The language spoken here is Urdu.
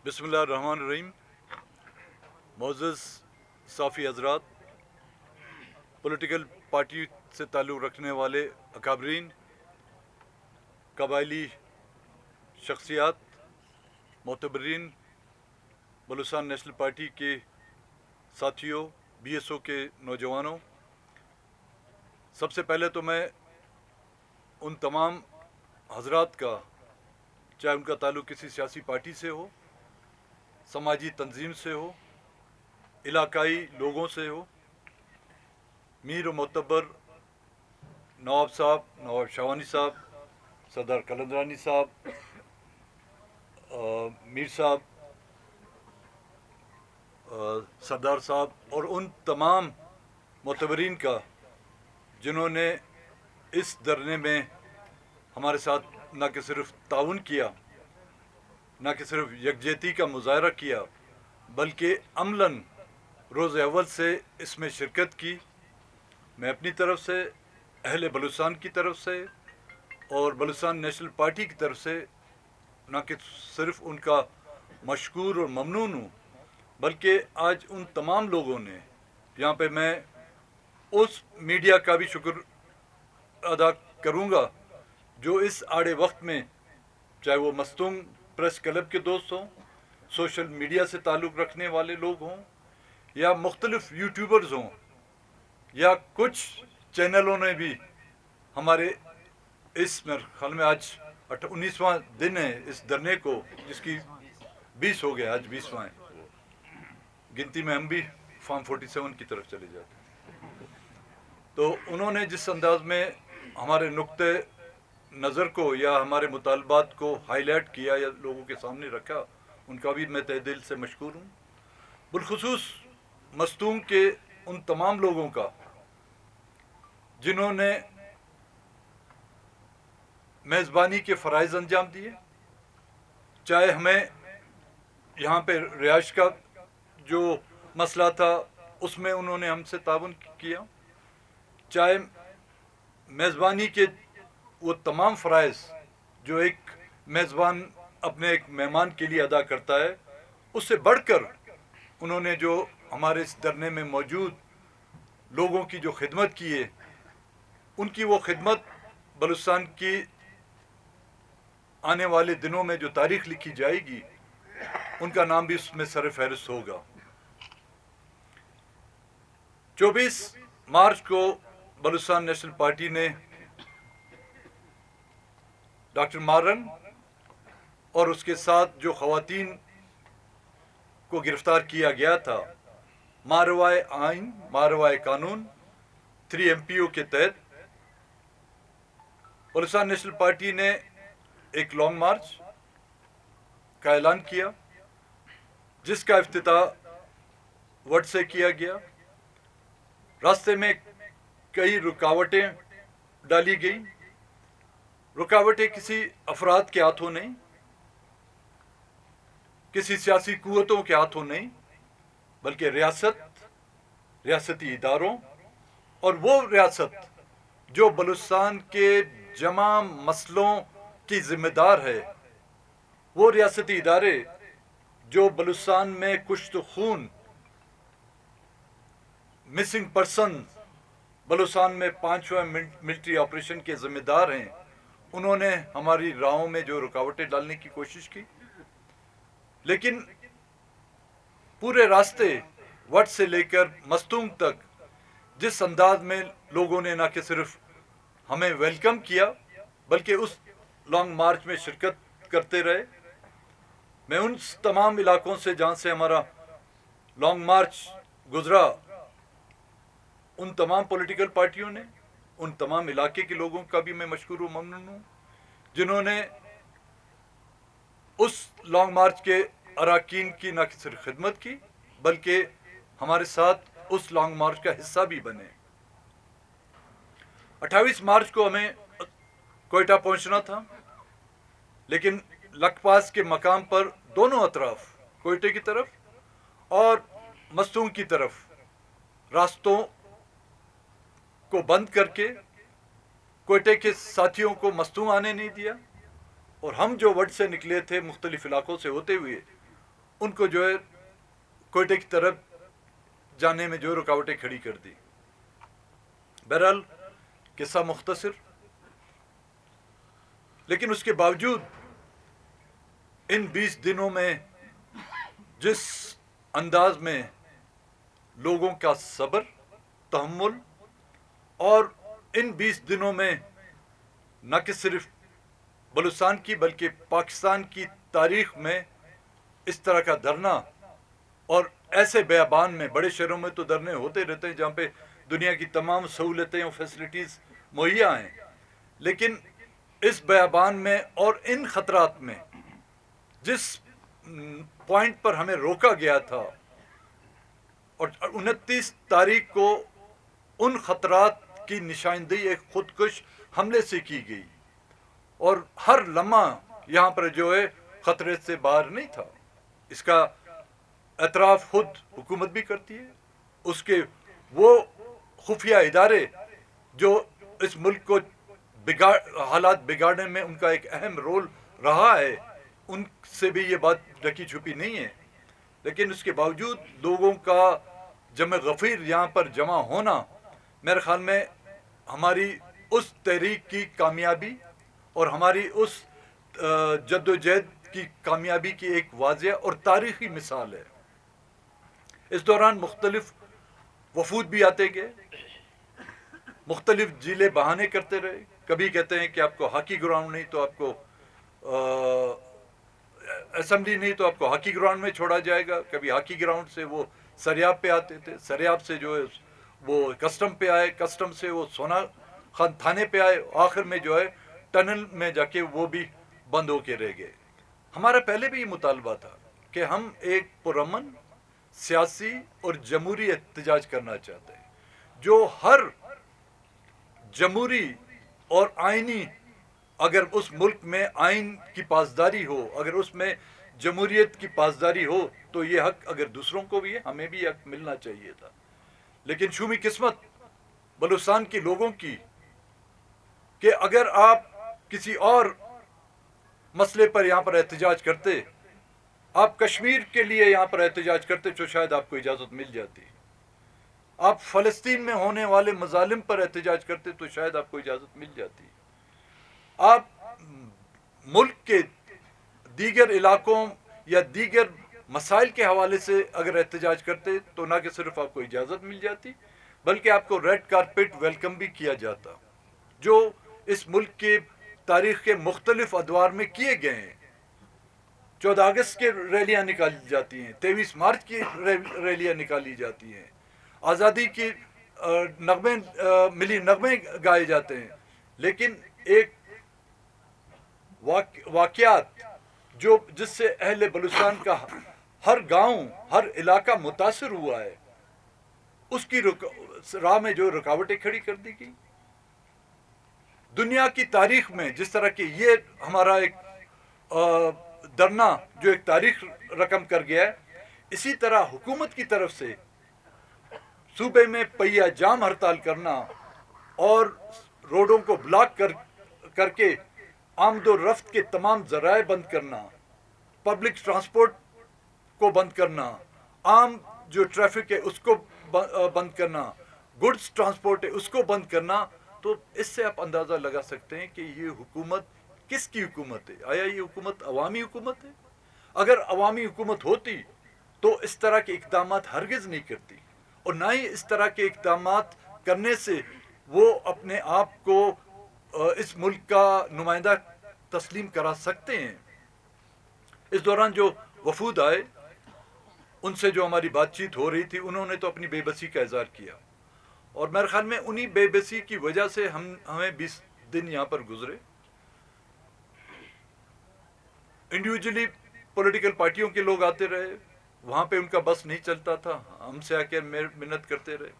بسم اللہ الرحمن الرحیم. معزز صافی حضرات، پولیٹیکل پارٹی سے تعلق رکھنے والے اکابرین، قبائلی شخصیات، معتبرین، بلوچستان نیشنل پارٹی کے ساتھیوں، بی ایس او کے نوجوانوں، سب سے پہلے تو میں ان تمام حضرات کا، چاہے ان کا تعلق کسی سیاسی پارٹی سے ہو، سماجی تنظیم سے ہو، علاقائی لوگوں سے ہو، میر و معتبر نواب صاحب، نواب شاوانی صاحب، سردار قلندرانی صاحب، میر صاحب، سردار صاحب، اور ان تمام معتبرین کا جنہوں نے اس دھرنے میں ہمارے ساتھ نہ کہ صرف تعاون کیا، نہ کہ صرف یکجہتی کا مظاہرہ کیا، بلکہ عملاً روز اول سے اس میں شرکت کی. میں اپنی طرف سے، اہل بلوچستان کی طرف سے اور بلوچستان نیشنل پارٹی کی طرف سے نہ کہ صرف ان کا مشکور اور ممنون ہوں، بلکہ آج ان تمام لوگوں نے، یہاں پہ میں اس میڈیا کا بھی شکر ادا کروں گا جو اس آڑے وقت میں، چاہے وہ مستونگ پریس کلب کے دوست ہوں، سوشل میڈیا سے تعلق رکھنے والے لوگ ہوں، یا مختلف یوٹیوبرز ہوں، یا کچھ چینلوں نے بھی ہمارے اس میرے خیال میں آج 19واں دن ہے اس دھرنے کو، جس کی 20 ہو گیا، آج 20واں ہے، گنتی میں ہم بھی فارم 47 کی طرف چلے جاتے ہیں. تو انہوں نے جس انداز میں ہمارے نقطۂ نظر کو یا ہمارے مطالبات کو ہائی لائٹ کیا یا لوگوں کے سامنے رکھا، ان کا بھی میں تہ دل سے مشکور ہوں. بالخصوص مستونگ کے ان تمام لوگوں کا جنہوں نے میزبانی کے فرائض انجام دیے، چاہے ہمیں یہاں پہ رہائش کا جو مسئلہ تھا اس میں انہوں نے ہم سے تعاون کیا، چاہے میزبانی کے وہ تمام فرائض جو ایک میزبان اپنے ایک مہمان کے لیے ادا کرتا ہے، اس سے بڑھ کر انہوں نے جو ہمارے اس دھرنے میں موجود لوگوں کی جو خدمت کی ہے، ان کی وہ خدمت بلوچستان کی آنے والے دنوں میں جو تاریخ لکھی جائے گی، ان کا نام بھی اس میں سر فہرست ہوگا. 24 مارچ کو بلوچستان نیشنل پارٹی نے ڈاکٹر مارن اور اس کے ساتھ جو خواتین کو گرفتار کیا گیا تھا، ماروائے آئین، ماروائے قانون 3 MPO کے تحت بلوچستان نیشنل پارٹی نے ایک لانگ مارچ کا اعلان کیا، جس کا افتتاح وٹ سے کیا گیا. راستے میں کئی رکاوٹیں ڈالی گئی. رکاوٹیں کسی افراد کے ہاتھوں نہیں، کسی سیاسی قوتوں کے ہاتھوں نہیں، بلکہ ریاستی اداروں اور وہ ریاست جو بلوچستان کے جمع مسئلوں کی ذمہ دار ہے، وہ ریاستی ادارے جو بلوچستان میں کشت خون، مسنگ پرسن، بلوچستان میں 5واں ملٹری آپریشن کے ذمہ دار ہیں، انہوں نے ہماری راہوں میں جو رکاوٹیں ڈالنے کی کوشش کی. لیکن پورے راستے وٹ سے لے کر مستونگ تک جس انداز میں لوگوں نے نہ کہ صرف ہمیں ویلکم کیا، بلکہ اس لانگ مارچ میں شرکت کرتے رہے. میں ان تمام علاقوں سے جہاں سے ہمارا لانگ مارچ گزرا، ان تمام پولیٹیکل پارٹیوں نے، ان تمام علاقے کے لوگوں کا بھی میں مشکور و ممنون ہوں، جنہوں نے اس لانگ مارچ کے اراکین کی نہ صرف خدمت کی، بلکہ ہمارے ساتھ اس لانگ مارچ کا حصہ بھی بنے. 28 مارچ کو ہمیں کوئٹہ پہنچنا تھا، لیکن لک پاس کے مقام پر دونوں اطراف، کوئٹہ کی طرف اور مستونگ کی طرف، راستوں کو بند کر کے کوئٹہ کے ساتھیوں کو مستونگ آنے نہیں دیا، اور ہم جو وڈ سے نکلے تھے مختلف علاقوں سے ہوتے ہوئے، ان کو جو ہے کوئٹے کی طرف جانے میں جو رکاوٹیں کھڑی کر دی. بہرحال قصہ مختصر، لیکن اس کے باوجود ان 20 دنوں میں جس انداز میں لوگوں کا صبر، تحمل، اور ان 20 دنوں میں نہ کہ صرف بلوچستان کی بلکہ پاکستان کی تاریخ میں اس طرح کا دھرنا، اور ایسے بیابان میں، بڑے شہروں میں تو دھرنے ہوتے رہتے ہیں جہاں پہ دنیا کی تمام سہولتیں اور فیسلٹیز مہیا ہیں، لیکن اس بیابان میں اور ان خطرات میں جس پوائنٹ پر ہمیں روکا گیا تھا، اور 29 تاریخ کو ان خطرات کی نشاندہی ایک خودکش حملے سے کی گئی، اور ہر لمحہ یہاں پر جو ہے خطرے سے باہر نہیں تھا. اس کا اعتراف خود حکومت بھی کرتی ہے. اس کے وہ خفیہ ادارے جو اس ملک کو حالات بگاڑنے میں ان کا ایک اہم رول رہا ہے، ان سے بھی یہ بات ڈھکی چھپی نہیں ہے. لیکن اس کے باوجود لوگوں کا جمع غفیر یہاں پر جمع ہونا میرے خیال میں ہماری اس تحریک کی کامیابی اور ہماری اس جدوجہد کی کامیابی کی ایک واضح اور تاریخی مثال ہے. اس دوران مختلف وفود بھی آتے گئے، مختلف جیلے بہانے کرتے رہے. کبھی کہتے ہیں کہ آپ کو ہاکی گراؤنڈ نہیں تو آپ کو اسمبلی نہیں تو آپ کو ہاکی گراؤنڈ میں چھوڑا جائے گا. کبھی ہاکی گراؤنڈ سے وہ سریاب پہ آتے تھے، سریاب سے جو ہے وہ کسٹم پہ آئے، کسٹم سے وہ سونا خان تھانے پہ آئے، آخر میں جو ہے ٹنل میں جا کے وہ بھی بند ہو کے رہ گئے. ہمارا پہلے بھی یہ مطالبہ تھا کہ ہم ایک پرامن سیاسی اور جمہوری احتجاج کرنا چاہتے ہیں، جو ہر جمہوری اور آئینی، اگر اس ملک میں آئین کی پاسداری ہو، اگر اس میں جمہوریت کی پاسداری ہو تو یہ حق اگر دوسروں کو بھی ہے ہمیں بھی حق ملنا چاہیے تھا. لیکن شومی قسمت بلوچستان کے لوگوں کی کہ اگر آپ کسی اور مسئلے پر یہاں پر احتجاج کرتے، آپ کشمیر کے لیے یہاں پر احتجاج کرتے تو شاید آپ کو اجازت مل جاتی. آپ فلسطین میں ہونے والے مظالم پر احتجاج کرتے تو شاید آپ کو اجازت مل جاتی. آپ ملک کے دیگر علاقوں یا دیگر مسائل کے حوالے سے اگر احتجاج کرتے تو نہ کہ صرف آپ کو اجازت مل جاتی بلکہ آپ کو ریڈ کارپیٹ ویلکم بھی کیا جاتا، جو اس ملک کے تاریخ کے مختلف ادوار میں کیے گئے ہیں. 14 اگست کی ریلیاں نکالی جاتی ہیں، 23 مارچ کی ریلیاں نکالی جاتی ہیں، آزادی کی ملی نغمے گائے جاتے ہیں. لیکن ایک واقعات جس سے اہل بلوچستان کا ہر گاؤں، ہر علاقہ متاثر ہوا ہے، اس کی راہ میں جو رکاوٹیں کھڑی کر دی گئی. دنیا کی تاریخ میں جس طرح کہ یہ ہمارا ایک دھرنا جو ایک تاریخ رقم کر گیا ہے، اسی طرح حکومت کی طرف سے صوبے میں پہیہ جام ہڑتال کرنا اور روڈوں کو بلاک کر کے آمد و رفت کے تمام ذرائع بند کرنا، پبلک ٹرانسپورٹ کو بند کرنا، عام جو ٹریفک ہے اس کو بند کرنا، گڈز ٹرانسپورٹ ہے اس کو بند کرنا. تو اس سے آپ اندازہ لگا سکتے ہیں کہ یہ حکومت کس کی حکومت ہے. آیا یہ حکومت عوامی حکومت ہے؟ اگر عوامی حکومت ہوتی تو اس طرح کے اقدامات ہرگز نہیں کرتی، اور نہ ہی اس طرح کے اقدامات کرنے سے وہ اپنے آپ کو اس ملک کا نمائندہ تسلیم کرا سکتے ہیں. اس دوران جو وفود آئے ان سے جو ہماری بات چیت ہو رہی تھی، انہوں نے تو اپنی بے بسی کا اظہار کیا، اور میرے خیال میں انہی بے بسی کی وجہ سے ہمیں 20 دن یہاں پر گزرے. انڈیویجولی پولیٹیکل پارٹیوں کے لوگ آتے رہے، وہاں پہ ان کا بس نہیں چلتا تھا، ہم سے آ کے منت کرتے رہے.